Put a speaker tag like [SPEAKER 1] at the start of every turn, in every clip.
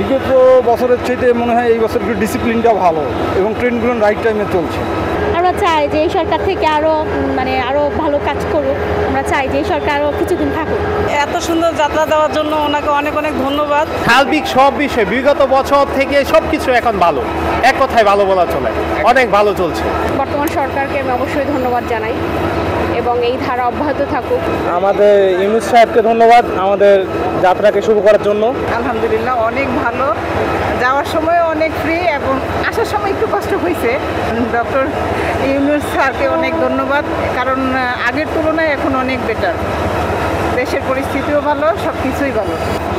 [SPEAKER 1] বিগত বছরের চাইতে মনে হয় এই বছর একটু ডিসিপ্লিনটা ভালো এবং ট্রেনগুলো রাইট টাইমে চলছে।
[SPEAKER 2] আমরা চাই যে এই সরকার থেকে আরো ভালো কাজ করুক। আমরা চাই যে এই সরকার আরো কিছুদিন থাকুক।
[SPEAKER 3] এত সুন্দর যাত্রা দেওয়ার জন্য ওনাকে অনেক অনেক ধন্যবাদ।
[SPEAKER 4] সার্বিক সব বিষয়ে বিগত বছর থেকে সবকিছু এখন ভালো, এক কথায় ভালো বলা চলে, অনেক ভালো চলছে।
[SPEAKER 2] বর্তমান সরকারকে আমি অবশ্যই ধন্যবাদ জানাই এবং এই ধারা অব্যাহত থাকুক।
[SPEAKER 5] আমাদের ইউনূস সাহেবকে ধন্যবাদ আমাদের যাত্রাকে শুরু করার জন্য।
[SPEAKER 3] আলহামদুলিল্লাহ অনেক ভালো, যাওয়ার সময় অনেক ফ্রি এবং আসার সময় একটু কষ্ট হয়েছে। ডক্টর ইউনূস স্যারকে অনেক ধন্যবাদ, কারণ আগের তুলনায় এখন অনেক বেটার। দেশের পরিস্থিতিও ভালো, সব কিছুই ভালো।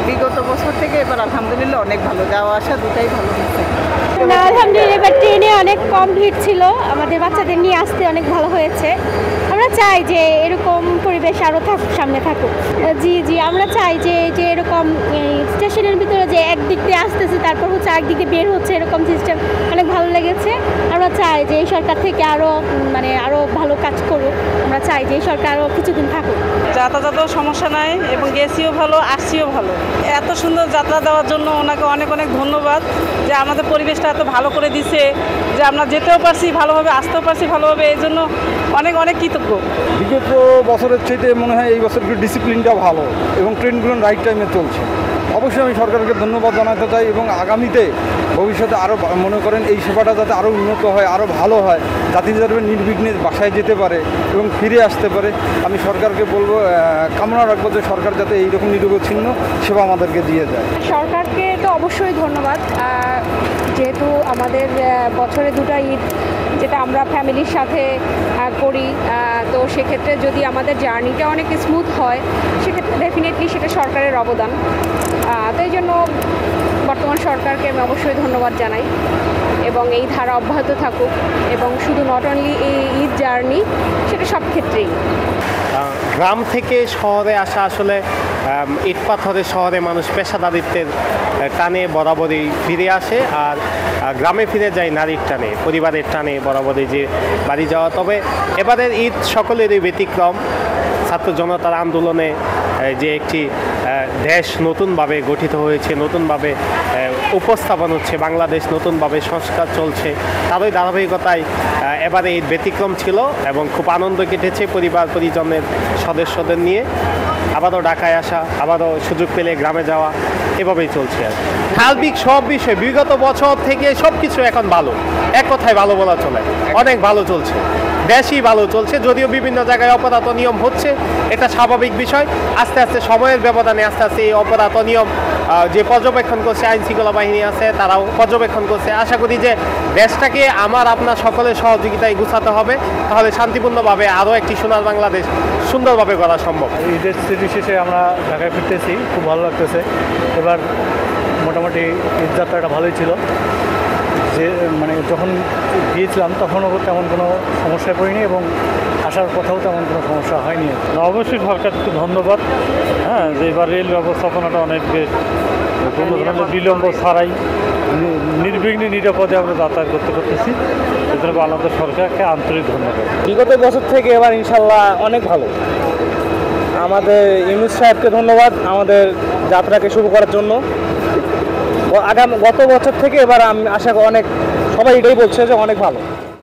[SPEAKER 3] বিগত বছর থেকে এবার আলহামদুলিল্লাহ অনেক ভালো, যাওয়া আসা দুটাই ভালো হয়েছে।
[SPEAKER 2] আলহামদুলিল্লাহ এবার ট্রেনে অনেক কম ভিড় ছিল, আমাদের বাচ্চাদের নিয়ে আসতে অনেক ভালো হয়েছে। আমরা চাই যে এরকম পরিবেশ আরও সামনে থাকুক। জি আমরা চাই যে এরকম স্টেশনের ভিতরে যে একদিক দিয়ে আসতেছে তারপর হচ্ছে একদিক দিয়ে বের হচ্ছে, এরকম সিস্টেম অনেক ভালো লেগেছে। আমরা চাই যে এই সরকার থেকে আরও ভালো কাজ করুক। আমরা চাই যে এই সরকার আরও কিছুদিন থাকুক।
[SPEAKER 3] যাতায়াতেও সমস্যা নাই এবং গেছিও ভালো, আসছিও ভালো। এত সুন্দর যাত্রা দেওয়ার জন্য ওনাকে অনেক অনেক ধন্যবাদ, যে আমাদের পরিবেশটা এত ভালো করে দিছে, যে আমরা যেতেও পারছি ভালোভাবে, আসতেও পারছি ভালোভাবে, এই জন্য অনেক অনেক কৃতজ্ঞ।
[SPEAKER 1] বিগত বছরের চাইতে মনে হয় এই বছর একটু ডিসিপ্লিনটা ভালো এবং ট্রেনগুলো রাইট টাইমে চলছে। অবশ্যই আমি সরকারকে ধন্যবাদ জানাতে চাই এবং আগামীতে ভবিষ্যতে আরও মনে করেন এই সেবাটা যাতে আরও উন্নত হয়, আরও ভালো হয়, যাত্রী যাতে নির্বিঘ্নে বাসায় যেতে পারে এবং ফিরে আসতে পারে। আমি সরকারকে বলবো, কামনা রাখবো যে সরকার যাতে এইরকম নিরবচ্ছিন্ন সেবা আমাদেরকে দিয়ে যায়।
[SPEAKER 2] সরকারকে তো অবশ্যই ধন্যবাদ, যেহেতু আমাদের বছরে দুটো ঈদ যেটা আমরা ফ্যামিলির সাথে করি, তো সেক্ষেত্রে যদি আমাদের জার্নিটা অনেক স্মুথ হয় সেক্ষেত্রে ডেফিনেটলি সেটা সরকারের অবদান। তো এই জন্য বর্তমান সরকারকে আমি অবশ্যই ধন্যবাদ জানাই এবং এই ধারা অব্যাহত থাকুক, এবং শুধু নট অনলি এই ঈদ জার্নি, সেটা সব ক্ষেত্রেই।
[SPEAKER 4] গ্রাম থেকে শহরে আসা আসলে ইট পাথরের শহরে মানুষ পেশাদারিত্বের টানে বরাবরই ফিরে আসে, আর গ্রামে ফিরে যায় নারীর টানে, পরিবারের টানে বরাবরই যে বাড়ি যাওয়া। তবে এবারের ঈদ সকলেরই ব্যতিক্রম। ছাত্র জনতার আন্দোলনে যে একটি দেশ নতুনভাবে গঠিত হয়েছে, নতুনভাবে উপস্থাপন হচ্ছে, বাংলাদেশ নতুনভাবে সংস্কার চলছে, তারই ধারাবাহিকতায় এবারে ঈদ ব্যতিক্রম ছিল এবং খুব আনন্দ কেটেছে পরিবার পরিজনের সদস্যদের নিয়ে। আবারও ঢাকায় আসা, আবারও সুযোগ পেলে গ্রামে যাওয়া, এভাবেই চলছে। আর সার্বিক সব বিষয়ে বিগত বছর থেকে সব কিছু এখন ভালো, এক কথায় ভালো বলা চলে, অনেক ভালো চলছে, বেশি ভালো চলছে। যদিও বিভিন্ন জায়গায় অপরাধ নিয়ম হচ্ছে, এটা স্বাভাবিক বিষয়। আস্তে আস্তে সময়ের ব্যবধানে আস্তে আস্তে এই অপরাধ নিয়ম যে পর্যবেক্ষণ করছে আইন শৃঙ্খলা বাহিনী আছে, তারাও পর্যবেক্ষণ করছে। আশা করি যে দেশটাকে আপনার সকলের সহযোগিতায় গুছাতে হবে, তাহলে শান্তিপূর্ণভাবে আরও একটি সোনার বাংলাদেশ সুন্দরভাবে করা সম্ভব।
[SPEAKER 5] ঈদের স্মৃতি শেষে আমরা ঢাকায় ফিরতেছি, খুব ভালো লাগতেছে। এবার মোটামুটি ঈদ যাত্রাটা ভালোই ছিল। যে যখন গিয়েছিলাম তখনও তেমন কোনো সমস্যায় পড়িনি এবং আসার কথাও তেমন কোনো সমস্যা হয়নি। অবশ্যই সরকারকে ধন্যবাদ, যে এবার রেল ব্যবস্থাপনাটা অনেক বেশ, কোনো ধরনের বিলম্ব ছাড়াই নির্বিঘ্নে নিরাপদে আমরা যাতায়াত করতেছি। এই জন্য বাংলাদেশ সরকারকে আন্তরিক ধন্যবাদ। বিগত বছর থেকে এবার ইনশাল্লাহ অনেক ভালো। আমাদের ইউনূস সাহেবকে ধন্যবাদ আমাদের যাত্রাকে শুরু করার জন্য। গত বছর থেকে এবার আমি আশা করি সবাই এটাই বলছে যে অনেক ভালো।